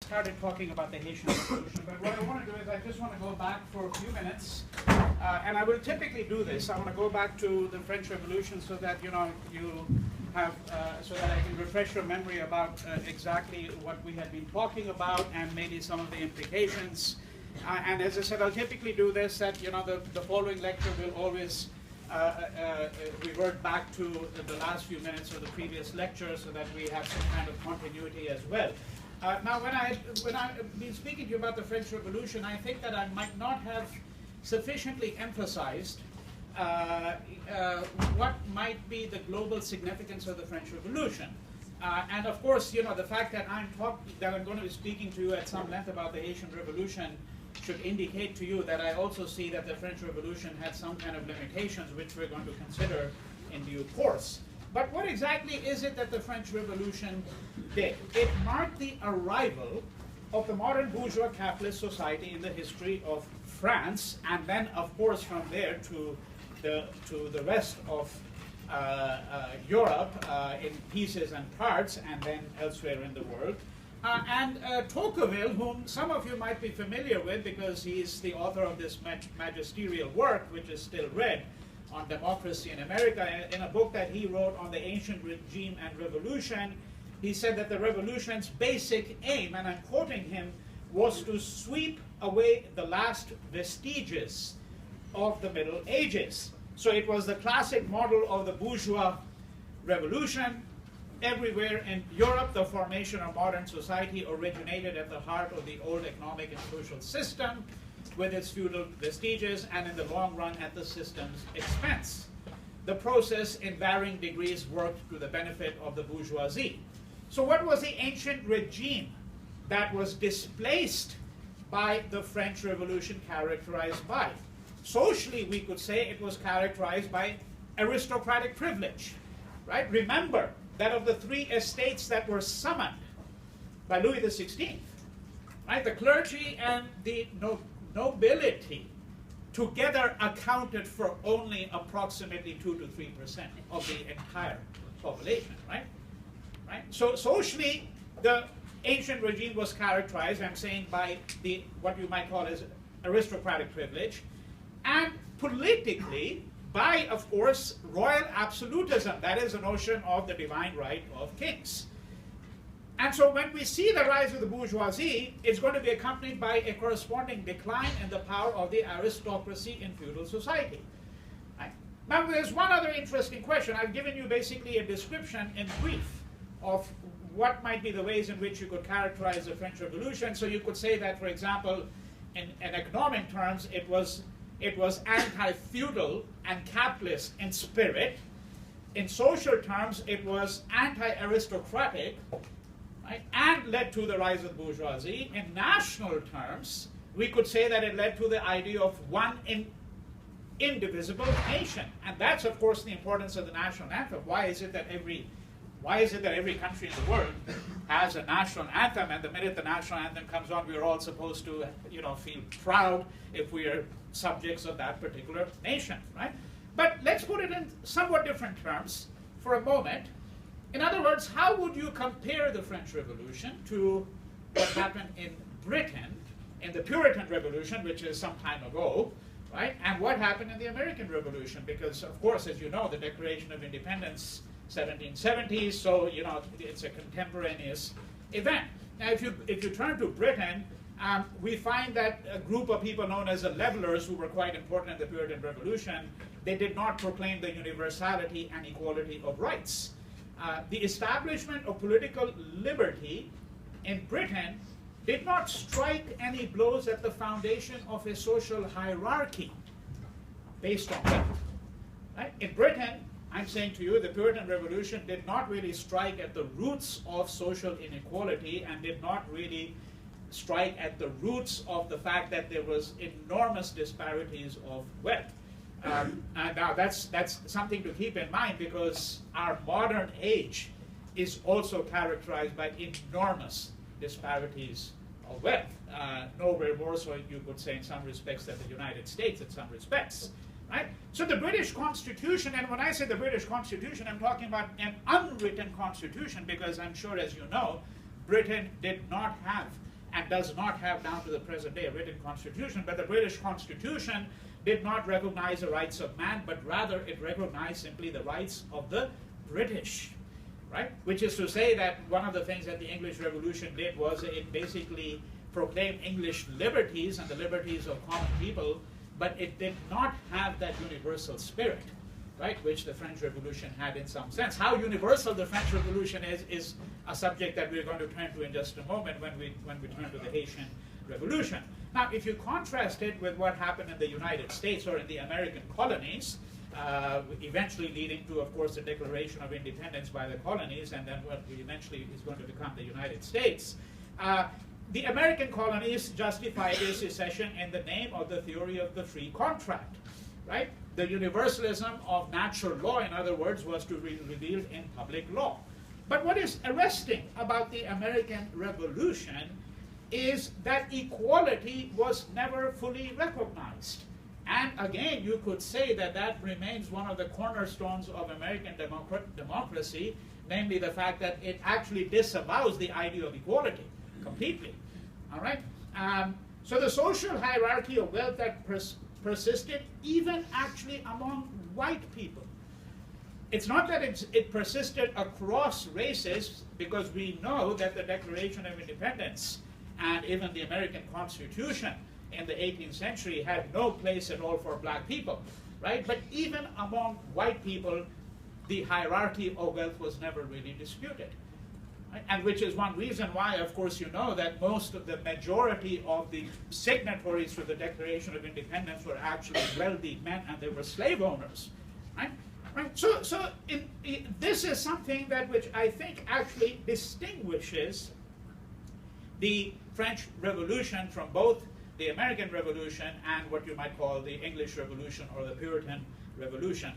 started talking about the Haitian Revolution, but what I want to do is I just want to go back for a few minutes, and I will typically do this. I want to go back to the French Revolution so that you have, so that I can refresh your memory about exactly what we had been talking about and maybe some of the implications. And as I said, I'll typically do this. That the following lecture will always revert back to the last few minutes of the previous lecture, so that we have some kind of continuity as well. Now, when I've been speaking to you about the French Revolution, I think that I might not have sufficiently emphasized what might be the global significance of the French Revolution. And of course, the fact that I'm going to be speaking to you at some length about the Haitian Revolution should indicate to you that I also see that the French Revolution had some kind of limitations, which we're going to consider in due course. But what exactly is it that the French Revolution did? It marked the arrival of the modern bourgeois capitalist society in the history of France, and then, of course, from there to the rest of Europe in pieces and parts, and then elsewhere in the world. And Tocqueville, whom some of you might be familiar with because he's the author of this magisterial work, which is still read, on democracy in America, in a book that he wrote on the ancient regime and revolution, he said that the revolution's basic aim, and I'm quoting him, was to sweep away the last vestiges of the Middle Ages. So it was the classic model of the bourgeois revolution. Everywhere in Europe, the formation of modern society originated at the heart of the old economic and social system, with its feudal vestiges, and in the long run at the system's expense. The process in varying degrees worked to the benefit of the bourgeoisie. So what was the ancient regime that was displaced by the French Revolution characterized by? Socially, we could say it was characterized by aristocratic privilege, right? Remember that of the three estates that were summoned by Louis XVI, right, the clergy and the nobility together accounted for only approximately 2 to 3% of the entire population, right? So socially, the ancient regime was characterized, I'm saying, by what you might call as aristocratic privilege, and politically by, of course, royal absolutism. That is the notion of the divine right of kings. And so when we see the rise of the bourgeoisie, it's going to be accompanied by a corresponding decline in the power of the aristocracy in feudal society. Right? Now, there's one other interesting question. I've given you basically a description in brief of what might be the ways in which you could characterize the French Revolution. So you could say that, for example, in economic terms, it was anti-feudal and capitalist in spirit. In social terms, it was anti-aristocratic, right, and led to the rise of the bourgeoisie. In national terms, we could say that it led to the idea of one indivisible nation. And that's, of course, the importance of the national anthem. Why is it that every country in the world has a national anthem, and the minute the national anthem comes on, we're all supposed to, feel proud if we are subjects of that particular nation, right? But let's put it in somewhat different terms for a moment. In other words, how would you compare the French Revolution to what happened in Britain in the Puritan Revolution, which is some time ago, right? And what happened in the American Revolution? Because, of course, as you know, the Declaration of Independence, 1770s, so it's a contemporaneous event. Now, if you turn to Britain, we find that a group of people known as the levelers, who were quite important in the Puritan Revolution, they did not proclaim the universality and equality of rights. The establishment of political liberty in Britain did not strike any blows at the foundation of a social hierarchy based on wealth. Right? In Britain, I'm saying to you, the Puritan Revolution did not really strike at the roots of social inequality, and did not really strike at the roots of the fact that there was enormous disparities of wealth. And now that's something to keep in mind, because our modern age is also characterized by enormous disparities of wealth. Nowhere more so, you could say, in some respects, than the United States in some respects. Right? So the British Constitution, and when I say the British Constitution, I'm talking about an unwritten constitution, because I'm sure, as you know, Britain did not have and does not have down to the present day a written constitution, but the British Constitution did not recognize the rights of man, but rather it recognized simply the rights of the British, right? Which is to say that one of the things that the English Revolution did was it basically proclaimed English liberties and the liberties of common people, but it did not have that universal spirit, right, which the French Revolution had in some sense. How universal the French Revolution is a subject that we're going to turn to in just a moment when we turn to the Haitian Revolution. Now, if you contrast it with what happened in the United States or in the American colonies, eventually leading to, of course, the Declaration of Independence by the colonies, and then what eventually is going to become the United States, the American colonies justified their secession in the name of the theory of the free contract, right? The universalism of natural law, in other words, was to be revealed in public law. But what is arresting about the American Revolution is that equality was never fully recognized. And again, you could say that that remains one of the cornerstones of American democracy, namely the fact that it actually disavows the idea of equality completely. All right? So the social hierarchy of wealth that persisted even actually among white people. It's not that it persisted across races, because we know that the Declaration of Independence and even the American Constitution in the 18th century had no place at all for black people, right? But even among white people, the hierarchy of wealth was never really disputed. Right? And which is one reason why, of course, you know that most of the majority of the signatories to the Declaration of Independence were actually wealthy men, and they were slave owners, right? Right? So this is something that which I think actually distinguishes the French Revolution from both the American Revolution and what you might call the English Revolution or the Puritan Revolution.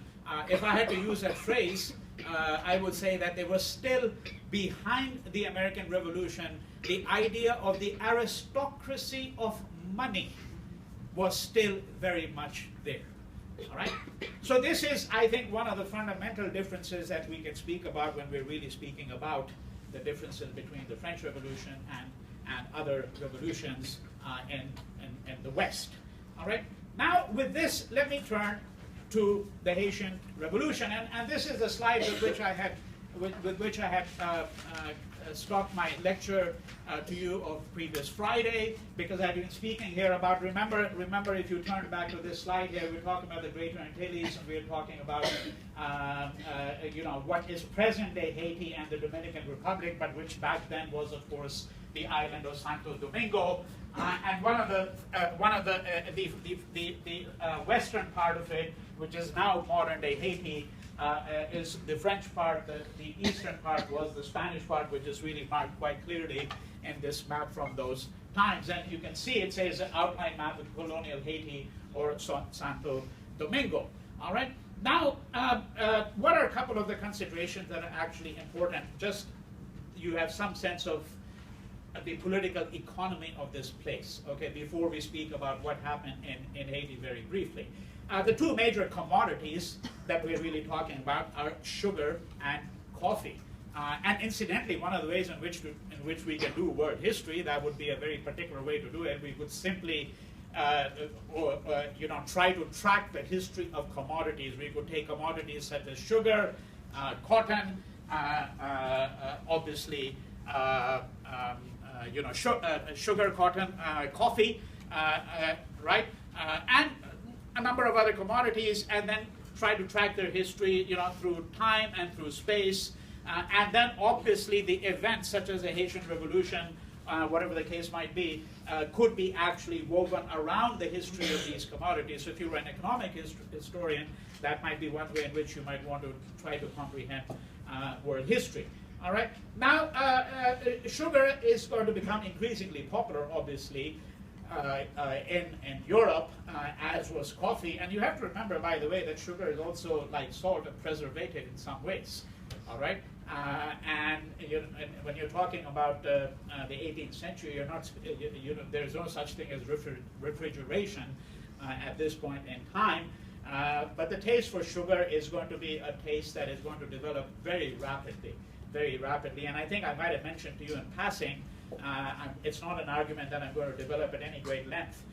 If I had to use that phrase, I would say that there was still behind the American Revolution the idea of the aristocracy of money was still very much there. All right? So this is, I think, one of the fundamental differences that we can speak about when we're really speaking about the differences between the French Revolution and other revolutions in the West. All right? Now, with this, let me turn to the Haitian Revolution, and this is the slide with which I had stopped my lecture to you of previous Friday, because I've been speaking here about, remember if you turn back to this slide here, we're talking about the Greater Antilles, and we're talking about you know, what is present-day Haiti and the Dominican Republic, but which back then was, of course, the island of Santo Domingo, and one of the western part of it, which is now modern-day Haiti, is the French part. The eastern part was the Spanish part, which is really marked quite clearly in this map from those times. And you can see it says outline map of colonial Haiti or Santo Domingo. All right. Now, what are a couple of the considerations that are actually important? Just you have some sense of the political economy of this place, okay, before we speak about what happened in Haiti very briefly. The two major commodities that we're really talking about are sugar and coffee. And incidentally, one of the ways in which we can do world history, that would be a very particular way to do it. We would simply you know, try to track the history of commodities. We could take commodities such as sugar, cotton, obviously, you know, sugar, cotton, coffee, right, and a number of other commodities, and then try to track their history, you know, through time and through space, and then obviously the events such as the Haitian Revolution, whatever the case might be, could be actually woven around the history of these commodities. So if you were an economic historian, that might be one way in which you might want to try to comprehend world history. All right. Now, sugar is going to become increasingly popular, obviously, in Europe, as was coffee. And you have to remember, by the way, that sugar is also like salt, a preservative in some ways. All right. And when you're talking about the 18th century, you're not, there's no such thing as refrigeration at this point in time. But the taste for sugar is going to be a taste that is going to develop very rapidly. And I think I might have mentioned to you in passing It's not an argument that I'm going to develop at any great length,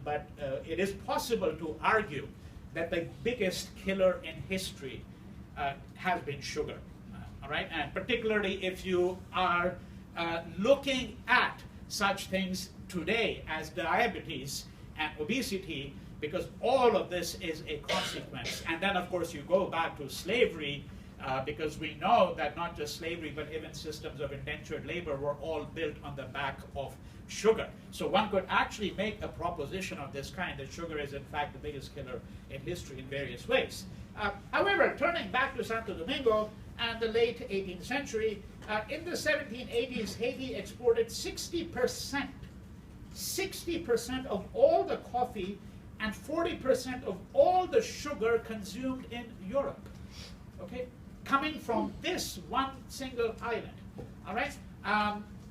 but it is possible to argue that the biggest killer in history has been sugar. All right, and particularly if you are looking at such things today as diabetes and obesity, because all of this is a consequence. And then, of course, you go back to slavery, because we know that not just slavery, but even systems of indentured labor were all built on the back of sugar. So one could actually make a proposition of this kind, that sugar is, in fact, the biggest killer in history in various ways. However, turning back to Santo Domingo and the late 18th century, in the 1780s, Haiti exported 60% of all the coffee and 40% of all the sugar consumed in Europe, okay, coming from this one single island, all right?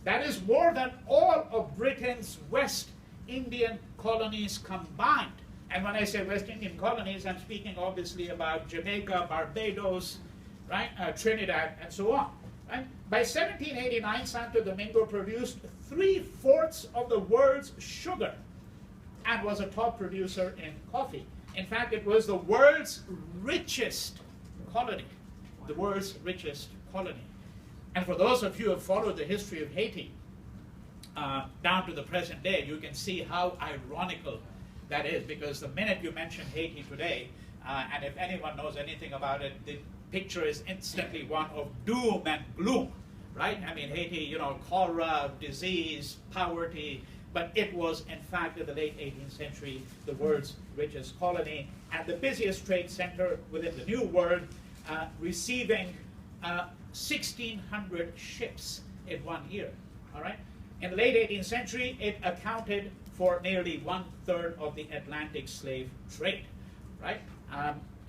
That is more than all of Britain's West Indian colonies combined. And when I say West Indian colonies, I'm speaking obviously about Jamaica, Barbados, right, Trinidad, and so on. Right? By 1789, Santo Domingo produced 3/4 of the world's sugar and was a top producer in coffee. In fact, it was the world's richest colony, the world's richest colony. And for those of you who have followed the history of Haiti down to the present day, you can see how ironical that is, because the minute you mention Haiti today, and if anyone knows anything about it, the picture is instantly one of doom and gloom, right? I mean, Haiti, you know, cholera, disease, poverty, but it was, in fact, in the late 18th century, the world's richest colony and the busiest trade center within the New World, receiving 1,600 ships in 1 year, all right? In the late 18th century, it accounted for nearly 1/3 of the Atlantic slave trade, right?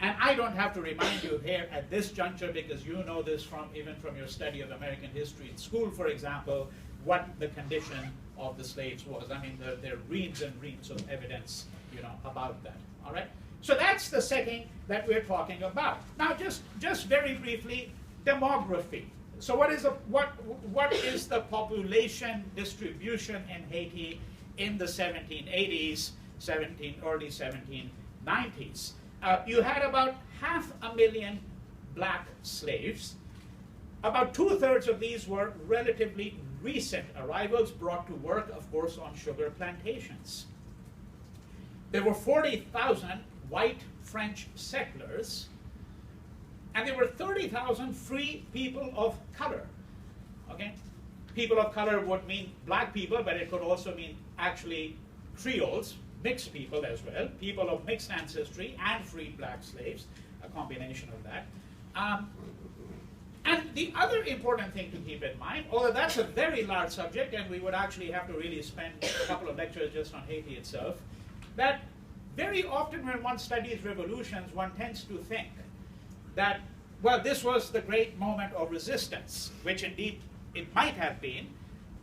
And I don't have to remind you here at this juncture, because you know this from even from your study of American history in school, for example, what the condition of the slaves was. I mean, there are reams and reams of evidence, you know, about that. All right. So that's the setting that we're talking about. Now, just very briefly, demography. So what is the population distribution in Haiti in the 1780s, early 1790s? You had about 500,000 black slaves. About 2/3 of these were relatively recent arrivals brought to work, of course, on sugar plantations. There were 40,000 white French settlers, and there were 30,000 free people of color. Okay? People of color would mean black people, but it could also mean actually Creoles, mixed people as well, people of mixed ancestry and freed black slaves, a combination of that. And the other important thing to keep in mind, although that's a very large subject, and we would actually have to really spend a couple of lectures just on Haiti itself, that very often when one studies revolutions, one tends to think that, well, this was the great moment of resistance, which indeed it might have been,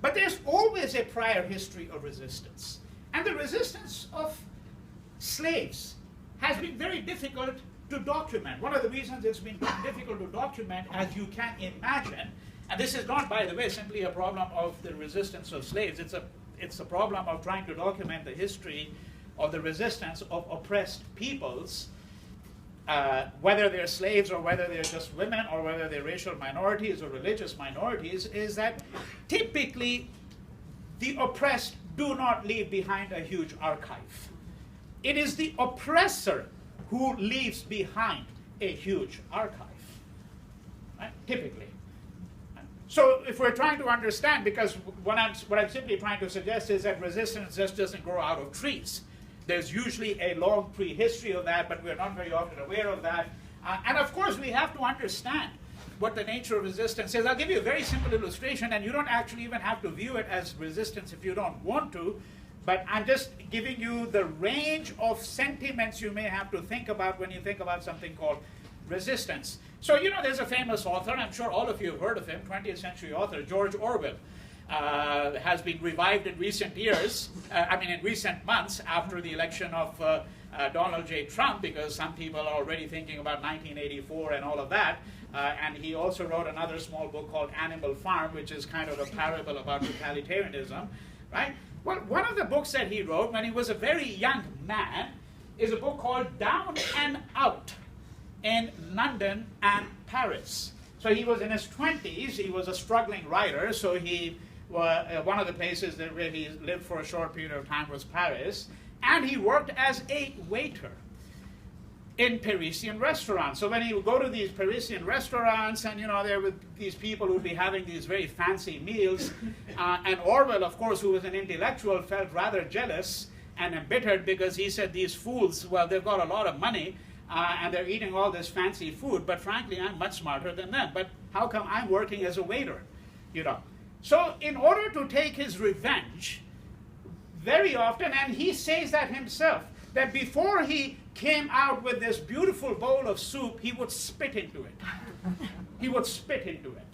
but there's always a prior history of resistance. And the resistance of slaves has been very difficult to document. One of the reasons it's been difficult to document, as you can imagine, and this is not, by the way, simply a problem of the resistance of slaves, it's a problem of trying to document the history of the resistance of oppressed peoples, whether they're slaves or whether they're just women or whether they're racial minorities or religious minorities, is that typically the oppressed do not leave behind a huge archive. It is the oppressor who leaves behind a huge archive, right? Typically. So if we're trying to understand, because what I'm simply trying to suggest is that resistance just doesn't grow out of trees. There's usually a long prehistory of that, but we're not very often aware of that. And of course, we have to understand what the nature of resistance is. I'll give you a very simple illustration, and you don't actually even have to view it as resistance if you don't want to, but I'm just giving you the range of sentiments you may have to think about when you think about something called resistance. So, you know, there's a famous author, I'm sure all of you have heard of him, 20th century author, George Orwell. Has been revived in recent years, in recent months after the election of Donald J. Trump, because some people are already thinking about 1984 and all of that. And he also wrote another small book called Animal Farm, which is kind of a parable about totalitarianism, right? Well, one of the books that he wrote when he was a very young man is a book called Down and Out in London and Paris. So he was in his 20s, he was a struggling writer, so he one of the places that where he lived for a short period of time was Paris, and he worked as a waiter in Parisian restaurants. So when he would go to these Parisian restaurants, and there were these people who would be having these very fancy meals, and Orwell, of course, who was an intellectual, felt rather jealous and embittered because he said, these fools, well, they've got a lot of money, and they're eating all this fancy food, but frankly, I'm much smarter than them. But how come I'm working as a waiter, So in order to take his revenge, very often, and he says that himself, that before he came out with this beautiful bowl of soup, he would spit into it. He would spit into it.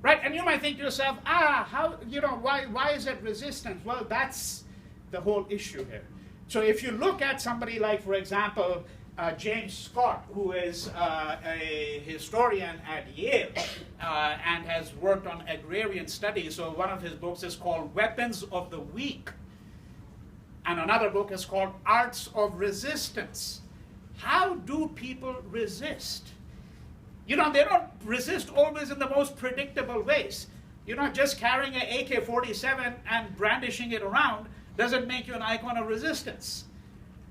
Right? And you might think to yourself, why is it resistance? Well, that's the whole issue here. So if you look at somebody like, for example, James Scott, who is a historian at Yale and has worked on agrarian studies. So one of his books is called Weapons of the Weak. And another book is called Arts of Resistance. How do people resist? They don't resist always in the most predictable ways. Just carrying an AK-47 and brandishing it around doesn't make you an icon of resistance.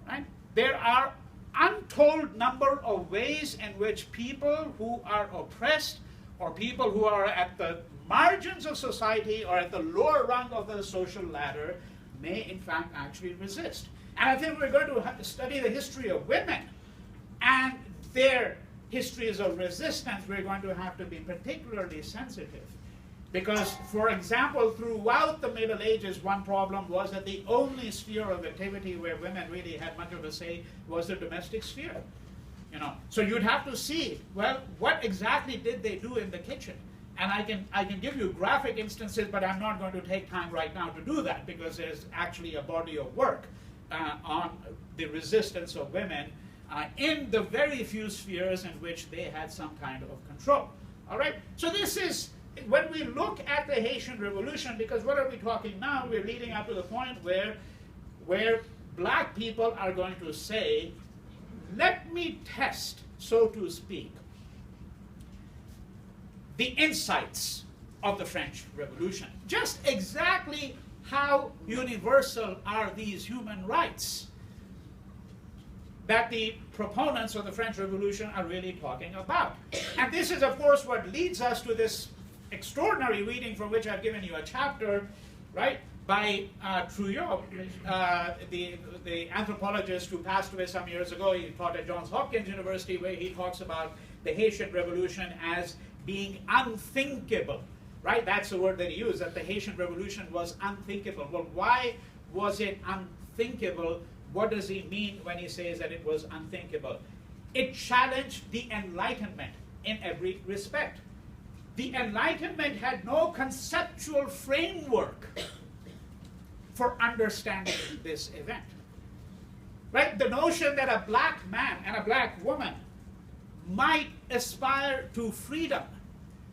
Right? There are untold number of ways in which people who are oppressed or people who are at the margins of society or at the lower rung of the social ladder may in fact actually resist. And I think we're going to study the history of women and their histories of resistance. We're going to have to be particularly sensitive. Because, for example, throughout the Middle Ages, one problem was that the only sphere of activity where women really had much of a say was the domestic sphere. So you'd have to see, well, what exactly did they do in the kitchen? And I can give you graphic instances, but I'm not going to take time right now to do that because there's actually a body of work on the resistance of women in the very few spheres in which they had some kind of control. All right? So this is, when we look at the Haitian Revolution, because what are we talking now? We're leading up to the point where black people are going to say, let me test, so to speak, the insights of the French Revolution. Just exactly how universal are these human rights that the proponents of the French Revolution are really talking about. And this is, of course, what leads us to this extraordinary reading from which I've given you a chapter, right, by Trouillot, the anthropologist who passed away some years ago. He taught at Johns Hopkins University, where he talks about the Haitian Revolution as being unthinkable, right? That's the word that he used, that the Haitian Revolution was unthinkable. Well, why was it unthinkable? What does he mean when he says that it was unthinkable? It challenged the Enlightenment in every respect. The Enlightenment had no conceptual framework for understanding this event. Right? The notion that a black man and a black woman might aspire to freedom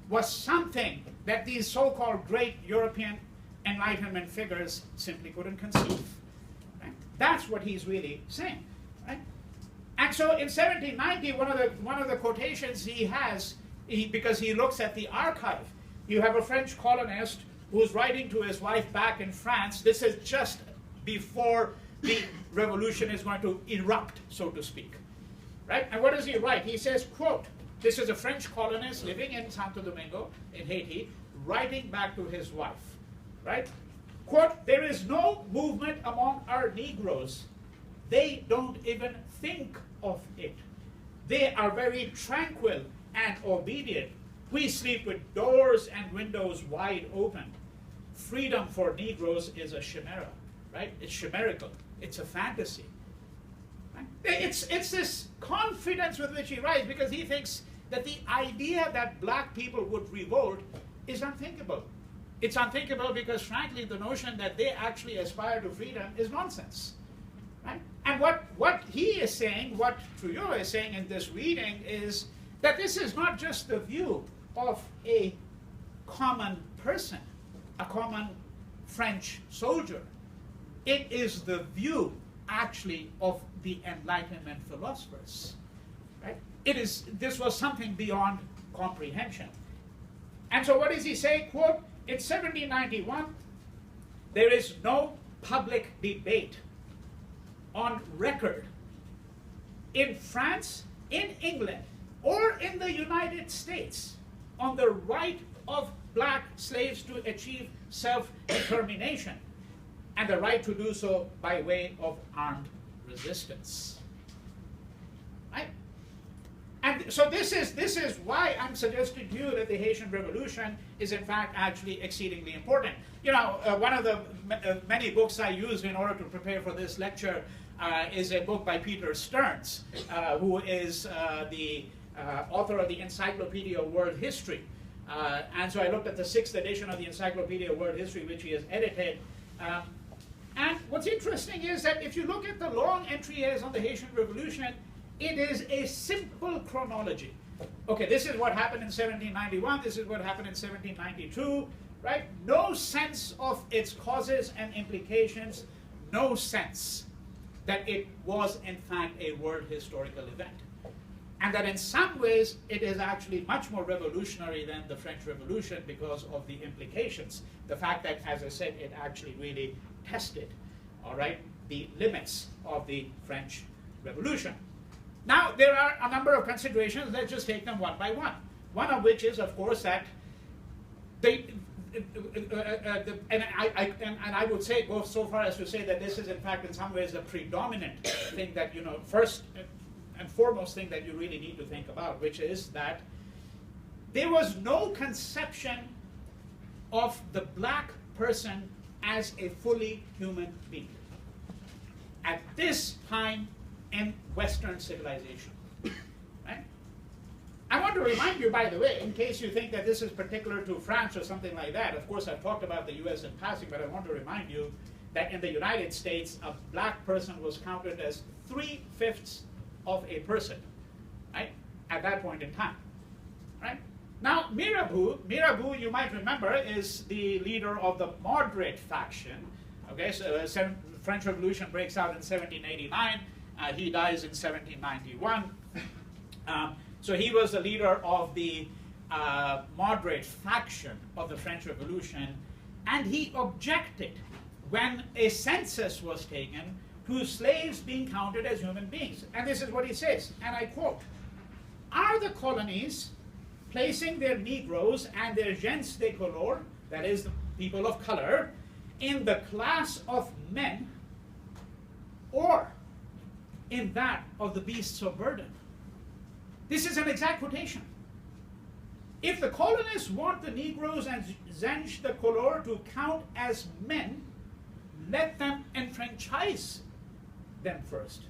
was something that these so-called great European Enlightenment figures simply couldn't conceive. Right? That's what he's really saying. Right? And so in 1790, one of the quotations he has, because he looks at the archive, you have a French colonist who's writing to his wife back in France. This is just before the revolution is going to erupt, so to speak. Right? And what does he write? He says, quote, this is a French colonist living in Santo Domingo, in Haiti, writing back to his wife. Right? Quote, there is no movement among our Negroes. They don't even think of it. They are very tranquil and obedient. We sleep with doors and windows wide open. Freedom for Negroes is a chimera, right? It's chimerical. It's a fantasy. Right? It's this confidence with which he writes, because he thinks that the idea that black people would revolt is unthinkable. It's unthinkable because, frankly, the notion that they actually aspire to freedom is nonsense. Right? And what he is saying, what Trouillot is saying in this reading is that this is not just the view of a common person, a common French soldier. It is the view, actually, of the Enlightenment philosophers. Right? This was something beyond comprehension. And so what does he say? Quote, in 1791, there is no public debate on record in France, in England, or in the United States on the right of black slaves to achieve self-determination and the right to do so by way of armed resistance. Right? And so this is why I'm suggesting to you that the Haitian Revolution is in fact actually exceedingly important. You know, one of the many books I used in order to prepare for this lecture is a book by Peter Stearns, who is the author of the Encyclopedia of World History. And so I looked at the 6th edition of the Encyclopedia of World History, which he has edited. And what's interesting is that if you look at the long entries on the Haitian Revolution, it is a simple chronology. Okay, this is what happened in 1791, this is what happened in 1792, right? No sense of its causes and implications, no sense that it was in fact a world historical event. And that in some ways it is actually much more revolutionary than the French Revolution because of the implications. The fact that, as I said, it actually really tested, all right, the limits of the French Revolution. Now, there are a number of considerations. Let's just take them one by one. One of which is, of course, that they, and I would say, go so far as to say that this is, in fact, in some ways, the predominant thing that, you know, first and foremost thing that you really need to think about, which is that there was no conception of the black person as a fully human being at this time in Western civilization. Right? I want to remind you, by the way, in case you think that this is particular to France or something like that, of course I've talked about the US in passing, but I want to remind you that in the United States, a black person was counted as 3/5 of a person, right, at that point in time. Right? Now, Mirabeau, you might remember, is the leader of the moderate faction. Okay, so the French Revolution breaks out in 1789. He dies in 1791. So he was the leader of the moderate faction of the French Revolution, and he objected when a census was taken to slaves being counted as human beings. And this is what he says, and I quote, "Are the colonies placing their Negroes and their gens de couleur, that is, the people of color, in the class of men, or in that of the beasts of burden?" This is an exact quotation. If the colonists want the Negroes and gens de couleur to count as men, let them enfranchise them first.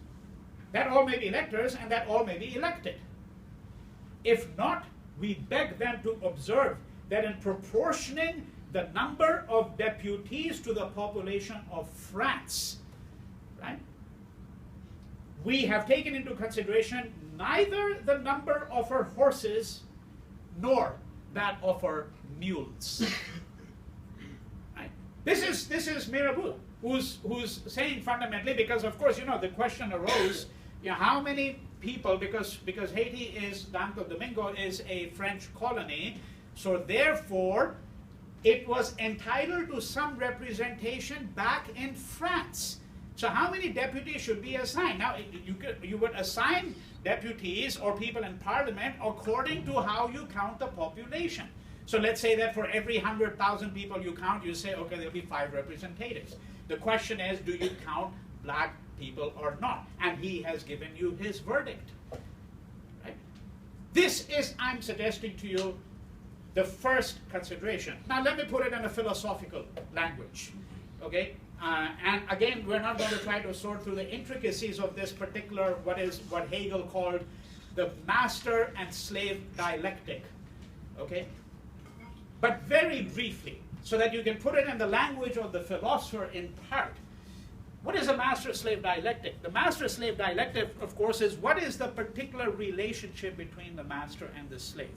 That all may be electors, and that all may be elected. If not, we beg them to observe that in proportioning the number of deputies to the population of France, right, we have taken into consideration neither the number of her horses nor that of her mules. Right? This is Mirabeau, who's saying fundamentally, because of course, you know, the question arose, you know, how many people, because Haiti is, Santo Domingo is a French colony, so therefore it was entitled to some representation back in France. So how many deputies should be assigned? Now, you would assign deputies or people in parliament according to how you count the population. So let's say that for every 100,000 people you count, you say, okay, there'll be 5 representatives. The question is, do you count black people or not? And he has given you his verdict. Right? This is, I'm suggesting to you, the first consideration. Now let me put it in a philosophical language. Okay? And again, we're not going to try to sort through the intricacies of this particular, what Hegel called the master and slave dialectic. Okay? But very briefly, so that you can put it in the language of the philosopher in part, What is a master-slave dialectic? The master-slave dialectic, of course, is what is the particular relationship between the master and the slave.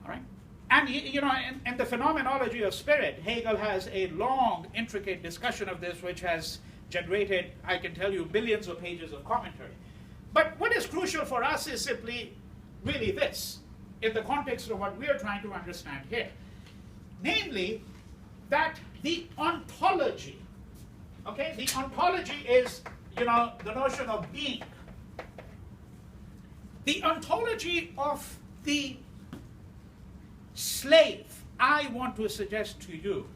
All right? And you know, in the phenomenology of spirit, Hegel has a long, intricate discussion of this, which has generated, I can tell you, billions of pages of commentary. But what is crucial for us is simply really this, in the context of what we are trying to understand here. Namely, that the ontology, okay, the ontology is, you know, the notion of being. The ontology of the slave, I want to suggest to you,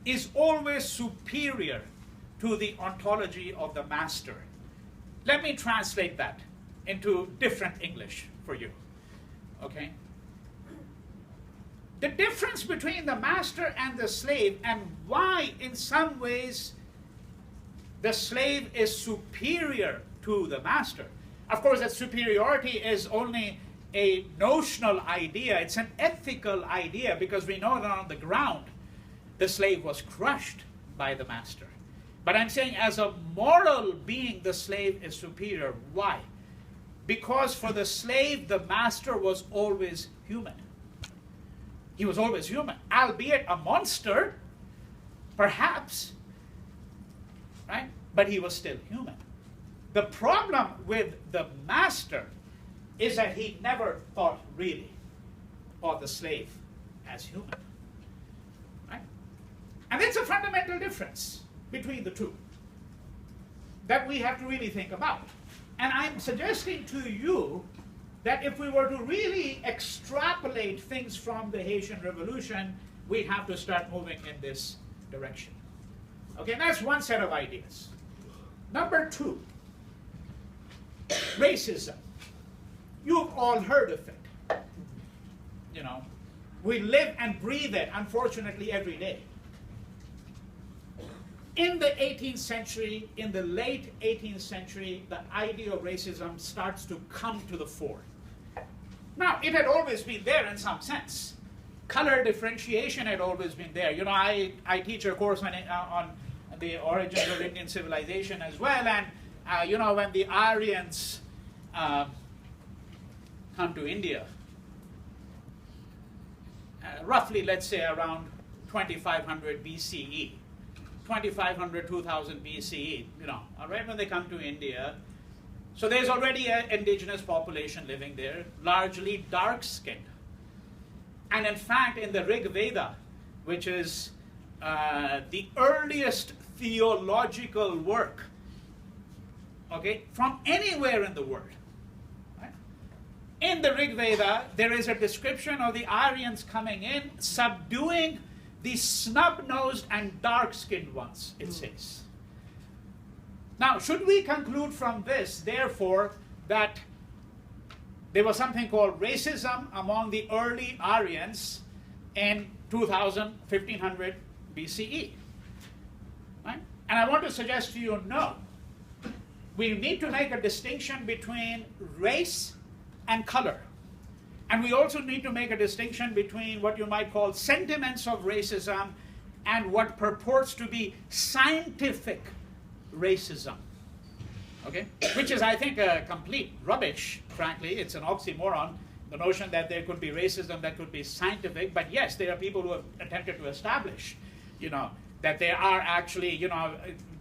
is always superior to the ontology of the master. Let me translate that into different English for you, okay? The difference between the master and the slave, and why in some ways the slave is superior to the master. Of course, that superiority is only a notional idea. It's an ethical idea, because we know that on the ground the slave was crushed by the master. But I'm saying as a moral being, the slave is superior. Why? Because for the slave, the master was always human. He was always human, albeit a monster, perhaps, right? But he was still human. The problem with the master is that he never thought really of the slave as human, right? And that's a fundamental difference between the two that we have to really think about. And I'm suggesting to you that if we were to really extrapolate things from the Haitian Revolution, we'd have to start moving in this direction. Okay, and that's one set of ideas. Number two, racism. You've all heard of it. You know, we live and breathe it, unfortunately, every day. In the 18th century, in the late 18th century, the idea of racism starts to come to the fore. Now, it had always been there in some sense. Color differentiation had always been there. You know, I teach a course on the origins of Indian civilization as well, and you know, when the Aryans come to India, roughly, let's say, around 2500 BCE, 2500, 2000 BCE, you know, right when they come to India. So there's already an indigenous population living there, largely dark-skinned. And in fact, in the Rig Veda, which is the earliest theological work, okay, from anywhere in the world, right? In the Rig Veda, there is a description of the Aryans coming in, subduing the snub-nosed and dark-skinned ones, it says. Now, should we conclude from this, therefore, that there was something called racism among the early Aryans in 2000, 1500 BCE? Right? And I want to suggest to you, no. We need to make a distinction between race and color. And we also need to make a distinction between what you might call sentiments of racism and what purports to be scientific racism, okay? Which is, I think, a complete rubbish, frankly. It's an oxymoron, the notion that there could be racism that could be scientific. But yes, there are people who have attempted to establish, you know, that there are actually, you know,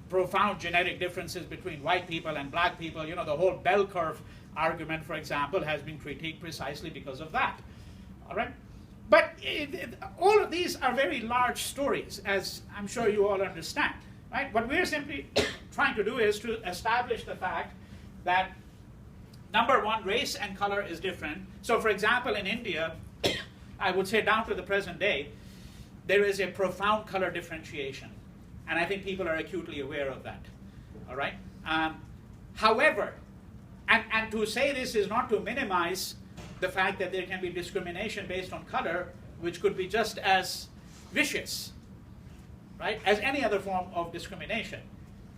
profound genetic differences between white people and black people. You know, the whole bell curve argument, for example, has been critiqued precisely because of that. All right? But all of these are very large stories, as I'm sure you all understand. Right? What we're simply trying to do is to establish the fact that, number one, race and color is different. So, for example, in India, I would say down to the present day, there is a profound color differentiation. And I think people are acutely aware of that. All right? However, and to say this is not to minimize the fact that there can be discrimination based on color, which could be just as vicious, right, as any other form of discrimination.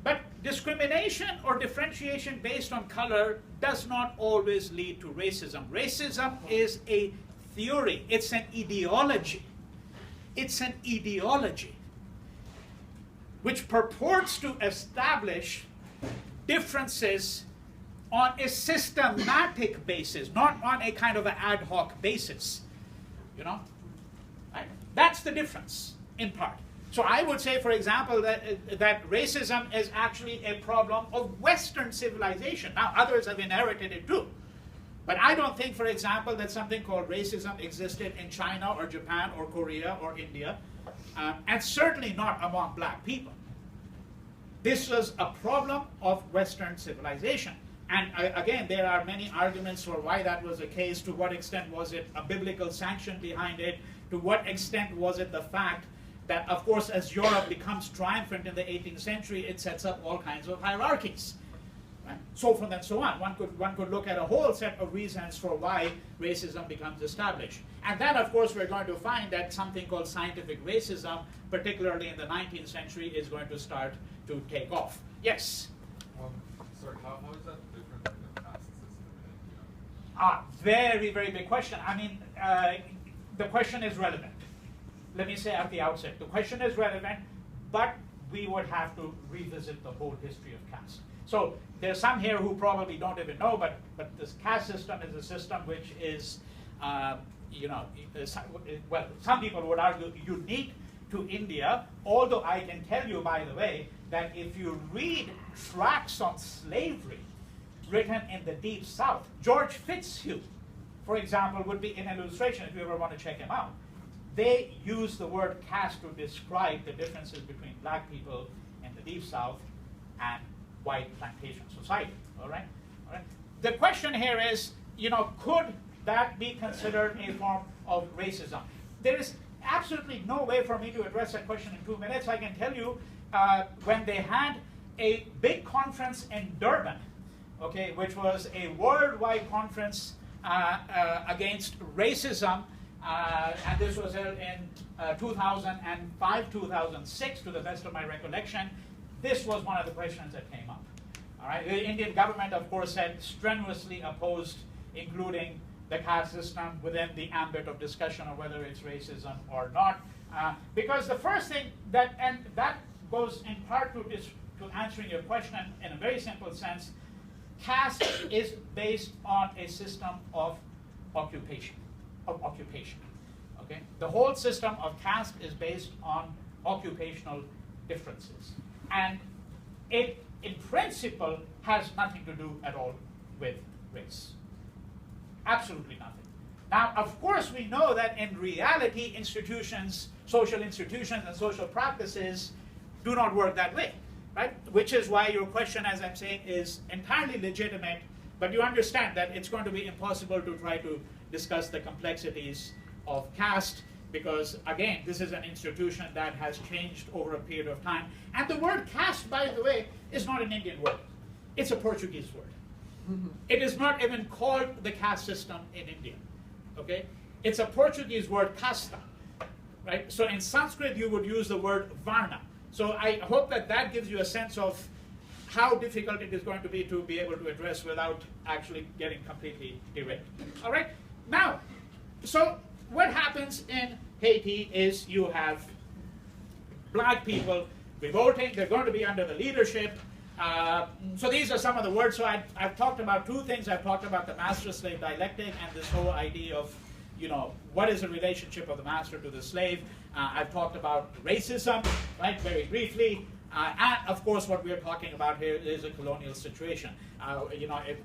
But discrimination or differentiation based on color does not always lead to racism. Racism is a theory. It's an ideology. It's an ideology. which purports to establish differences on a systematic basis, not on a kind of an ad hoc basis. You know? Right? That's the difference, in part. So I would say, for example, that racism is actually a problem of Western civilization. Now, others have inherited it too. But I don't think, for example, that something called racism existed in China or Japan or Korea or India, and certainly not among black people. This was a problem of Western civilization. And again, there are many arguments for why that was the case. To what extent was it a biblical sanction behind it? To what extent was it the fact that, of course, as Europe becomes triumphant in the 18th century, it sets up all kinds of hierarchies. Right? So forth and so on. One could look at a whole set of reasons for why racism becomes established. And then, of course, we're going to find that something called scientific racism, particularly in the 19th century, is going to start to take off. Yes? Sorry, how is that different from the caste system in India? Very, very big question. I mean, the question is relevant. Let me say at the outset, the question is relevant, but we would have to revisit the whole history of caste. So there's some here who probably don't even know, but this caste system is a system which is, well, some people would argue unique to India, although I can tell you, by the way, that if you read tracts on slavery written in the Deep South, George Fitzhugh, for example, would be an illustration if you ever want to check him out. They use the word caste to describe the differences between black people in the Deep South and white plantation society. All right? All right? The question here is, could that be considered a form of racism? There is absolutely no way for me to address that question in 2 minutes. I can tell you when they had a big conference in Durban, okay, which was a worldwide conference against racism, and this was held in 2005, 2006, to the best of my recollection. This was one of the questions that came up. All right, the Indian government, of course, had strenuously opposed including the caste system within the ambit of discussion of whether it's racism or not, because the first thing that, and that goes in part to answering your question in a very simple sense, caste is based on a system of occupation. Okay? The whole system of caste is based on occupational differences. And it, in principle, has nothing to do at all with race. Absolutely nothing. Now, of course, we know that in reality, social institutions and social practices do not work that way, right? Which is why your question, as I'm saying, is entirely legitimate, but you understand that it's going to be impossible to try to discuss the complexities of caste, because, again, this is an institution that has changed over a period of time. And the word caste, by the way, is not an Indian word. It's a Portuguese word. It is not even called the caste system in India. Okay? It's a Portuguese word, casta. Right? So in Sanskrit, you would use the word varna. So I hope that that gives you a sense of how difficult it is going to be able to address without actually getting completely derailed. All right? Now, so what happens in Haiti is you have black people revolting. They're going to be under the leadership. So these are some of the words. So I've talked about two things. I've talked about the master-slave dialectic and this whole idea of, what is the relationship of the master to the slave. I've talked about racism, right, very briefly. And, of course, what we're talking about here is a colonial situation.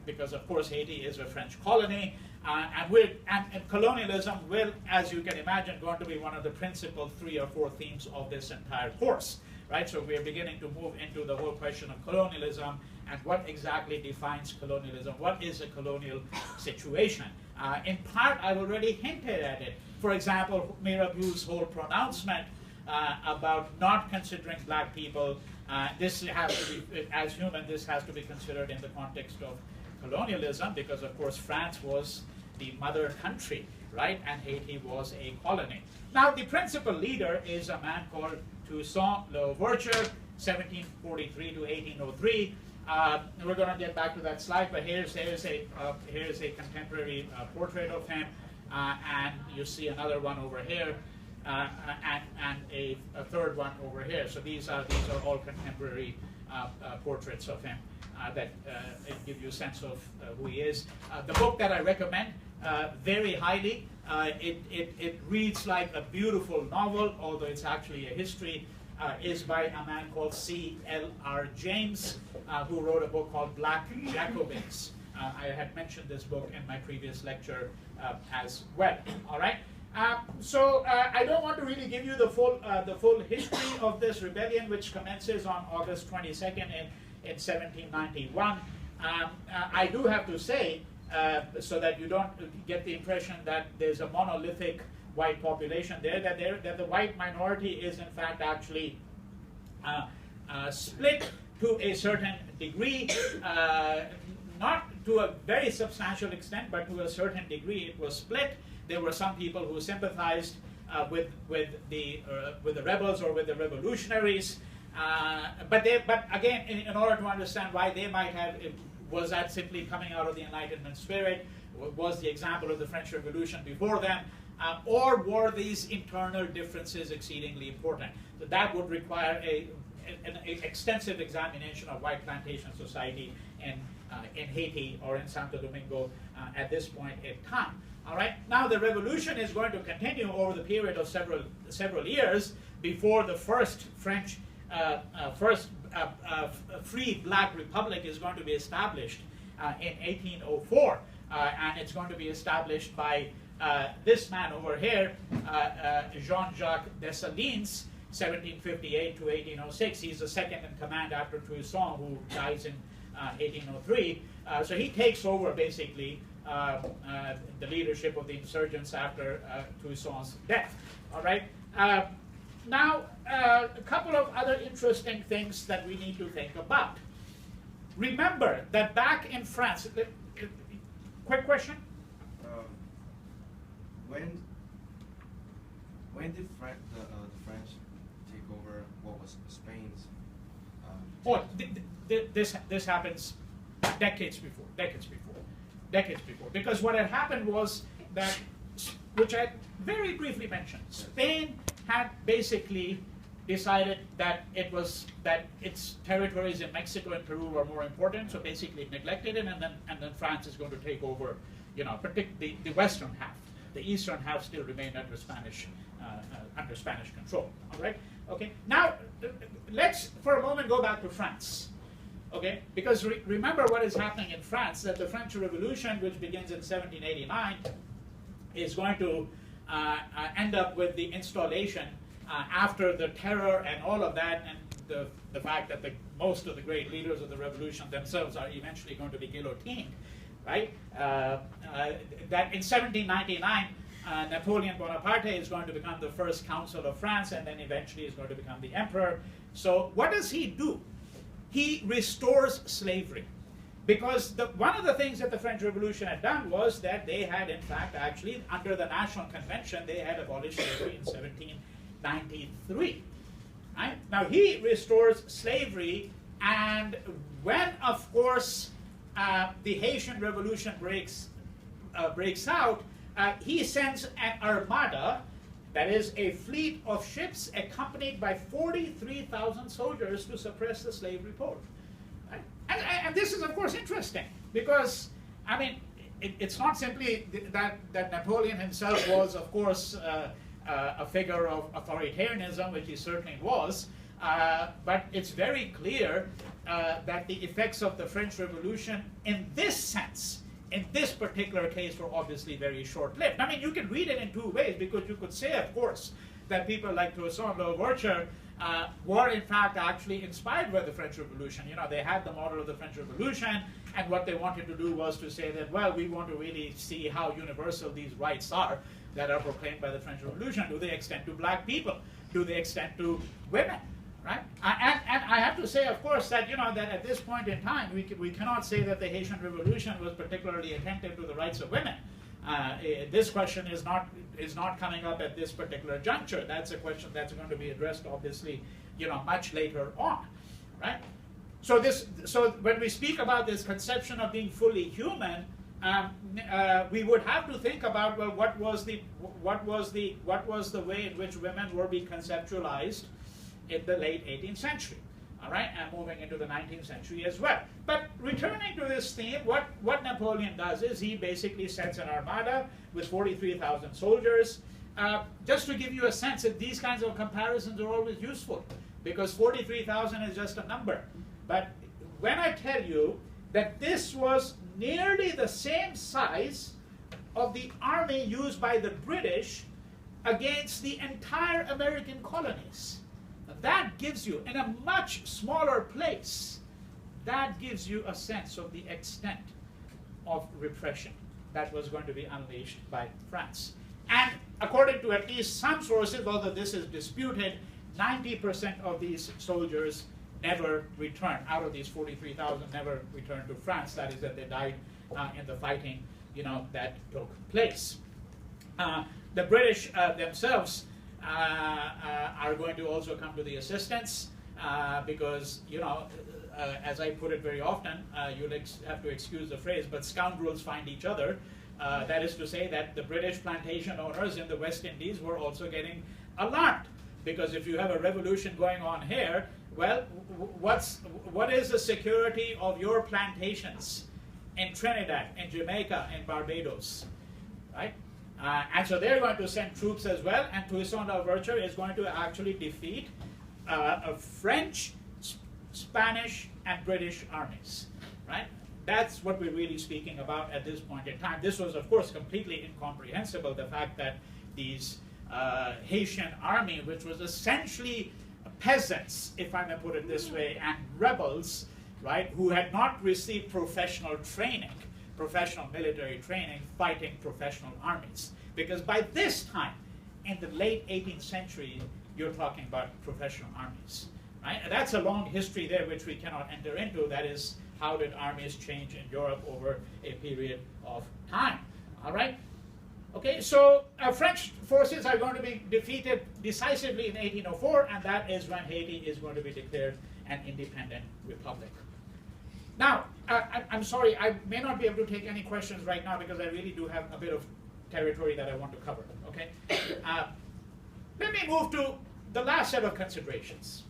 Because, of course, Haiti is a French colony. And colonialism will, as you can imagine, going to be one of the principal 3 or 4 themes of this entire course. Right? So we're beginning to move into the whole question of colonialism and what exactly defines colonialism. What is a colonial situation? In part, I've already hinted at it. For example, Mirabeau's whole pronouncement about not considering black people, this has to be, as human, this has to be considered in the context of colonialism, because, of course, France was the mother country, right? And Haiti was a colony. Now, the principal leader is a man called Touissant Louverture, 1743 to 1803. We're going to get back to that slide, but here's a contemporary portrait of him, and you see another one over here. and a third one over here. So these are all contemporary portraits of him that give you a sense of who he is. The book that I recommend very highly, it reads like a beautiful novel, although it's actually a history, is by a man called C.L.R. James, who wrote a book called Black Jacobins. I had mentioned this book in my previous lecture as well. All right. So I don't want to really give you the full history of this rebellion, which commences on August 22nd in 1791. I do have to say, so that you don't get the impression that there's a monolithic white population there, that the white minority is in fact actually split to a certain degree, not to a very substantial extent, but to a certain degree it was split. There were some people who sympathized with the rebels or with the revolutionaries, but again, in order to understand why they might have, was that simply coming out of the Enlightenment spirit? Was the example of the French Revolution before them? Or were these internal differences exceedingly important? So that would require an extensive examination of white plantation society in Haiti or in Santo Domingo at this point in time. All right. Now the revolution is going to continue over the period of several years before the first French free black republic is going to be established in 1804, and it's going to be established by this man over here, Jean-Jacques Dessalines, 1758 to 1806. He's the second in command after Touissant, who dies in 1803. So he takes over basically the leadership of the insurgents after Touissant's death. All right. Now, a couple of other interesting things that we need to think about. Remember that back in France, quick question? When did the French take over what was Spain's? This happens decades before. Because what had happened was that, which I very briefly mentioned, Spain had basically decided that its territories in Mexico and Peru were more important, so basically it neglected it, and then France is going to take over, particularly the western half. The eastern half still remained under Spanish control. All right. Okay. Now let's for a moment go back to France. Okay, because remember what is happening in France, that the French Revolution, which begins in 1789, is going to end up with the installation after the terror and all of that, and the fact that most of the great leaders of the revolution themselves are eventually going to be guillotined, right? That in 1799, Napoleon Bonaparte is going to become the first Council of France, and then eventually is going to become the emperor. So what does he do? He restores slavery. Because one of the things that the French Revolution had done was that they had, in fact, actually, under the National Convention, they had abolished slavery in 1793. Right? Now, he restores slavery, and when, of course, the Haitian Revolution breaks out, he sends an armada, that is a fleet of ships accompanied by 43,000 soldiers to suppress the slave revolt. Right? And this is, of course, interesting because, I mean, it's not simply that Napoleon himself was, of course, a figure of authoritarianism, which he certainly was, but it's very clear that the effects of the French Revolution in this sense, in this particular case, were obviously very short-lived. I mean, you can read it in two ways, because you could say, of course, that people like Touissant Louverture were in fact actually inspired by the French Revolution. They had the model of the French Revolution, and what they wanted to do was to say that, well, we want to really see how universal these rights are that are proclaimed by the French Revolution. Do they extend to black people? Do they extend to women? Right? And I have to say, of course, that that at this point in time, we cannot say that the Haitian Revolution was particularly attentive to the rights of women. This question is not coming up at this particular juncture. That's a question that's going to be addressed, obviously, much later on, right? So when we speak about this conception of being fully human, we would have to think about, well, what was the way in which women were being conceptualized in the late 18th century, all right, and moving into the 19th century as well. But returning to this theme, what Napoleon does is he basically sends an armada with 43,000 soldiers. Just to give you a sense that these kinds of comparisons are always useful, because 43,000 is just a number. But when I tell you that this was nearly the same size of the army used by the British against the entire American colonies, that gives you, in a much smaller place, that gives you a sense of the extent of repression that was going to be unleashed by France. And according to at least some sources, although this is disputed, 90% of these soldiers never returned. Out of these 43,000 never returned to France. That is, that they died in the fighting, that took place. The British themselves are going to also come to the assistance because, as I put it very often, you'll have to excuse the phrase, but scoundrels find each other. That is to say that the British plantation owners in the West Indies were also getting alarmed, because if you have a revolution going on here, well, what is the security of your plantations in Trinidad, in Jamaica, in Barbados, right? And so they're going to send troops as well, and Touissant Louverture is going to actually defeat French, Spanish, and British armies, right? That's what we're really speaking about at this point in time. This was, of course, completely incomprehensible, the fact that these Haitian army, which was essentially peasants, if I may put it this way, and rebels, right, who had not received professional training, professional military training, fighting professional armies. Because by this time, in the late 18th century, you're talking about professional armies, right? And that's a long history there which we cannot enter into. That is, how did armies change in Europe over a period of time, all right? Okay, so French forces are going to be defeated decisively in 1804, and that is when Haiti is going to be declared an independent republic. Now, I'm sorry, I may not be able to take any questions right now because I really do have a bit of territory that I want to cover, okay? Let me move to the last set of considerations.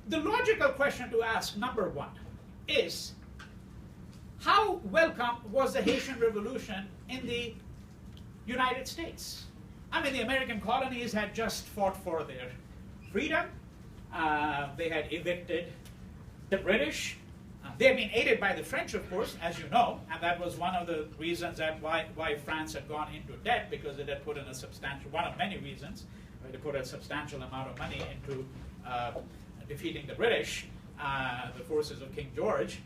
The logical question to ask, number one, is how welcome was the Haitian Revolution in the United States? I mean, the American colonies had just fought for their freedom. They had evicted the British. They had been aided by the French, of course, as you know, and that was one of the reasons that why France had gone into debt, because it had put in a substantial, one of many reasons, to put a substantial amount of money into defeating the British, the forces of King George,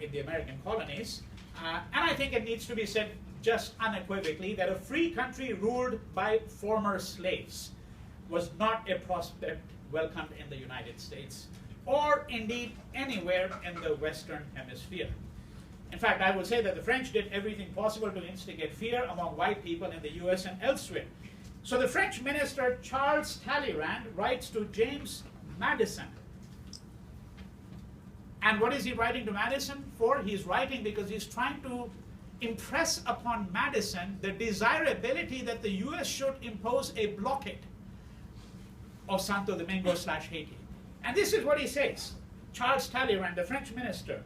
in the American colonies. And I think it needs to be said just unequivocally that a free country ruled by former slaves was not a prospect welcomed in the United States, or indeed anywhere in the Western Hemisphere. In fact, I would say that the French did everything possible to instigate fear among white people in the US and elsewhere. So the French minister Charles Talleyrand writes to James Madison. And what is he writing to Madison for? He's writing because he's trying to impress upon Madison the desirability that the US should impose a blockade of Santo Domingo/Haiti. And this is what he says, Charles Talleyrand, the French minister.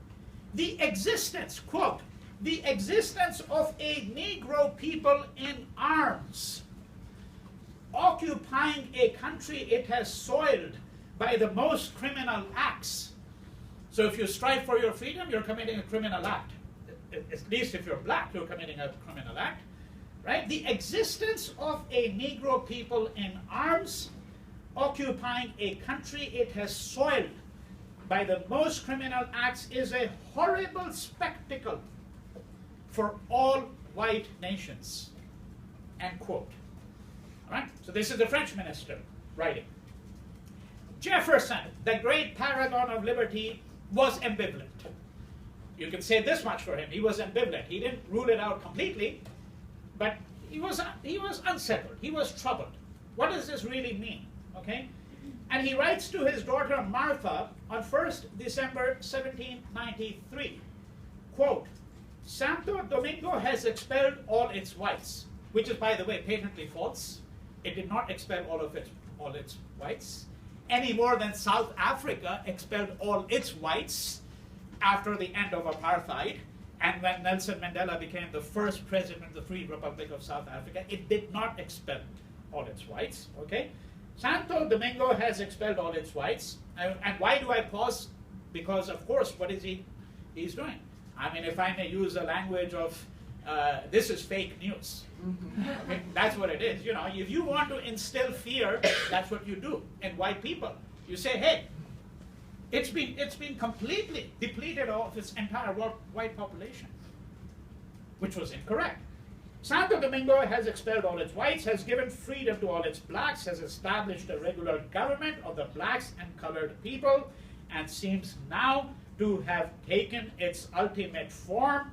The existence, quote, the existence of a Negro people in arms, occupying a country it has soiled by the most criminal acts. So if you strive for your freedom, you're committing a criminal act. At least if you're black, you're committing a criminal act, right? The existence of a Negro people in arms, occupying a country it has soiled by the most criminal acts, is a horrible spectacle for all white nations, end quote. All right? So this is the French minister writing. Jefferson, the great paragon of liberty, was ambivalent. You can say this much for him. He was ambivalent. He didn't rule it out completely, but he was unsettled. He was troubled. What does this really mean? Okay? And he writes to his daughter Martha on 1st December 1793. quote, Santo Domingo has expelled all its whites, which is, by the way, patently false. It did not expel all its whites, any more than South Africa expelled all its whites after the end of apartheid. And when Nelson Mandela became the first president of the Free Republic of South Africa, it did not expel all its whites, okay? Santo Domingo has expelled all its whites. And why do I pause? Because, of course, what is he's doing? I mean, if I may use the language of, this is fake news. Okay? That's what it is. You know, if you want to instill fear, that's what you do in white people. You say, hey, it's been completely depleted of its entire white population, which was incorrect. Santo Domingo has expelled all its whites, has given freedom to all its blacks, has established a regular government of the blacks and colored people, and seems now to have taken its ultimate form,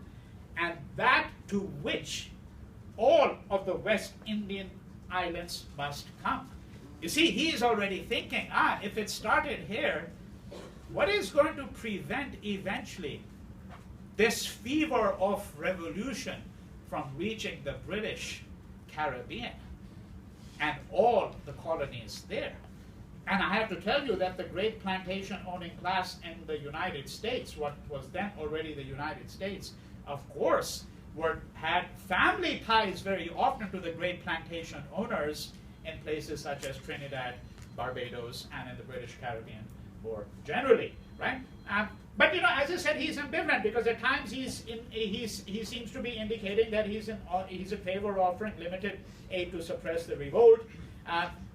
and that to which all of the West Indian islands must come. You see, he is already thinking, if it started here, what is going to prevent eventually this fever of revolution from reaching the British Caribbean and all the colonies there? And I have to tell you that the great plantation owning class in the United States, what was then already the United States, of course, had family ties very often to the great plantation owners in places such as Trinidad, Barbados, and in the British Caribbean more generally, right? But you know, as I said, he's ambivalent because at times he seems to be indicating that he's in favor of offering limited aid to suppress the revolt,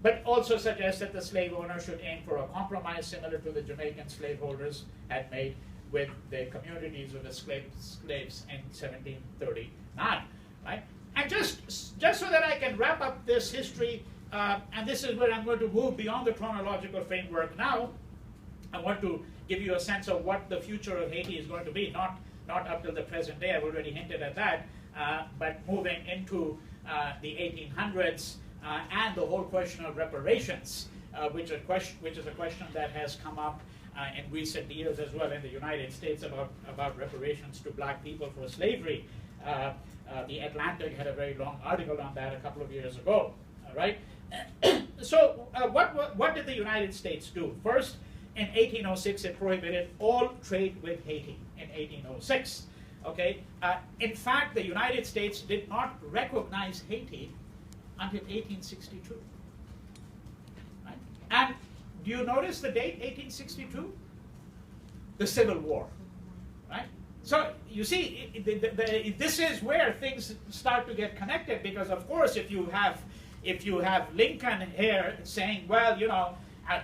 but also suggests that the slave owner should aim for a compromise similar to the Jamaican slaveholders had made with the communities of the slaves in 1739, right? And just so that I can wrap up this history, and this is where I'm going to move beyond the chronological framework now. I want to give you a sense of what the future of Haiti is going to be, not up till the present day, I've already hinted at that, but moving into the 1800s and the whole question of reparations, which is a question that has come up in recent years as well in the United States about reparations to black people for slavery. The Atlantic had a very long article on that a couple of years ago, all right? So what did the United States do? First, in 1806, it prohibited all trade with Haiti in 1806. Okay? In fact, the United States did not recognize Haiti until 1862. Right? And do you notice the date, 1862? The Civil War. Right? So you see, this is where things start to get connected because, of course, if you have Lincoln here saying, well, you know,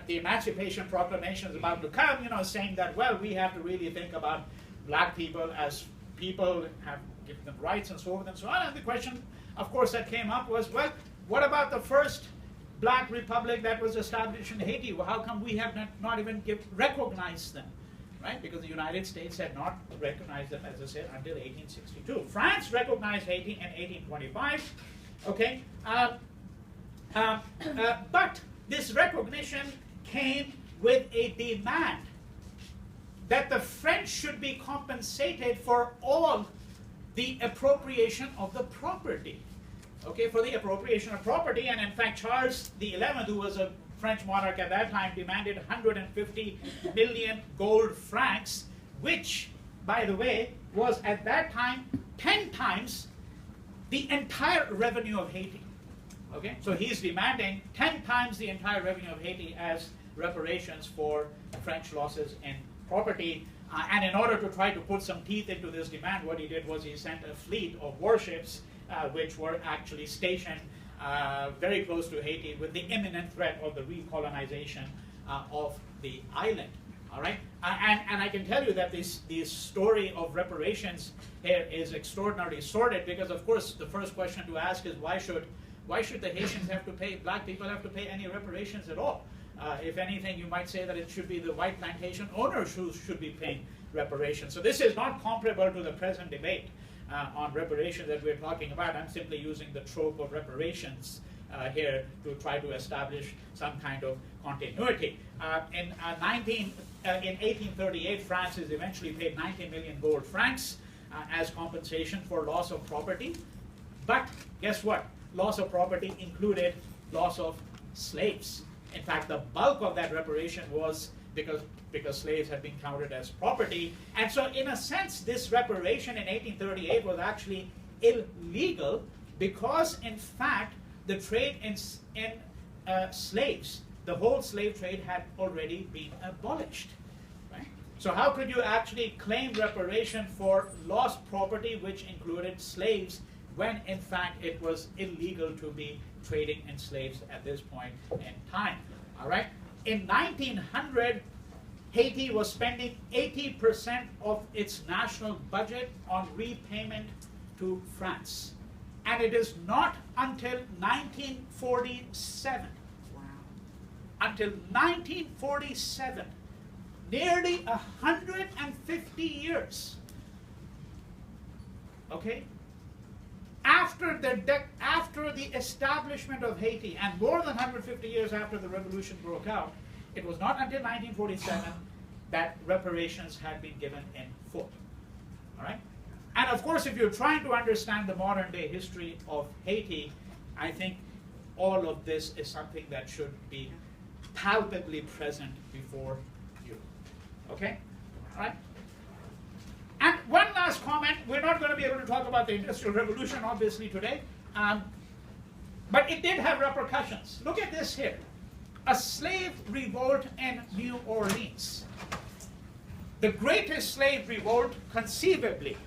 the Emancipation Proclamation is about to come, you know, saying that, well, we have to really think about black people as people, have given them rights and so forth and so on. And the question, of course, that came up was, well, what about the first black republic that was established in Haiti? Well, how come we have not even recognized them? Right? Because the United States had not recognized them, as I said, until 1862. France recognized Haiti in 1825. Okay? But this recognition came with a demand that the French should be compensated for all the appropriation of the property. Okay, for the appropriation of property, and in fact Charles XI, who was a French monarch at that time, demanded 150 million gold francs, which, by the way, was at that time 10 times the entire revenue of Haiti. Okay, so he's demanding 10 times the entire revenue of Haiti as reparations for French losses in property. And in order to try to put some teeth into this demand, what he did was he sent a fleet of warships which were actually stationed very close to Haiti with the imminent threat of the recolonization of the island. All right, and I can tell you that this story of reparations here is extraordinarily sordid because, of course, the first question to ask is why should the Haitians have to pay, black people have to pay any reparations at all? If anything, you might say that it should be the white plantation owners who should be paying reparations. So this is not comparable to the present debate on reparations that we're talking about. I'm simply using the trope of reparations here to try to establish some kind of continuity. In 1838, France is eventually paid 90 million gold francs as compensation for loss of property. But guess what? Loss of property included loss of slaves. In fact, the bulk of that reparation was because slaves had been counted as property. And so in a sense, this reparation in 1838 was actually illegal because, in fact, the trade in slaves, the whole slave trade had already been abolished. Right? So how could you actually claim reparation for lost property, which included slaves, when in fact it was illegal to be trading in slaves at this point in time? All right? In 1900, Haiti was spending 80% of its national budget on repayment to France. And it is not until 1947, until 1947, nearly 150 years, okay, after the establishment of Haiti, and more than 150 years after the revolution broke out, it was not until 1947 that reparations had been given in full. All right? And of course, if you're trying to understand the modern day history of Haiti, I think all of this is something that should be palpably present before you. Okay? All right? And one last comment. We're not going to be able to talk about the Industrial Revolution, obviously, today. But it did have repercussions. Look at this here. A slave revolt in New Orleans. The greatest slave revolt conceivably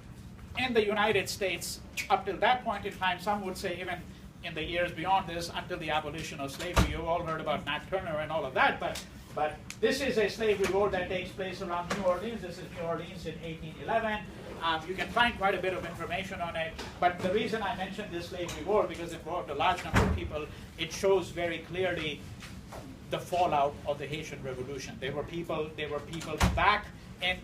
in the United States up till that point in time. Some would say even in the years beyond this, until the abolition of slavery. You've all heard about Nat Turner and all of that, but this is a slave revolt that takes place around New Orleans. This is New Orleans in 1811. You can find quite a bit of information on it, but the reason I mentioned this slave revolt, because it involved a large number of people, it shows very clearly the fallout of the Haitian Revolution. There were people back in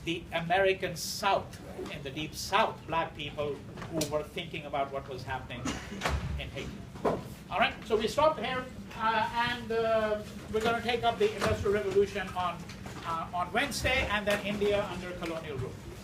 the American South, in the deep South, black people who were thinking about what was happening in Haiti. All right, so we stopped here, and we're going to take up the Industrial Revolution on Wednesday, and then India under colonial rule.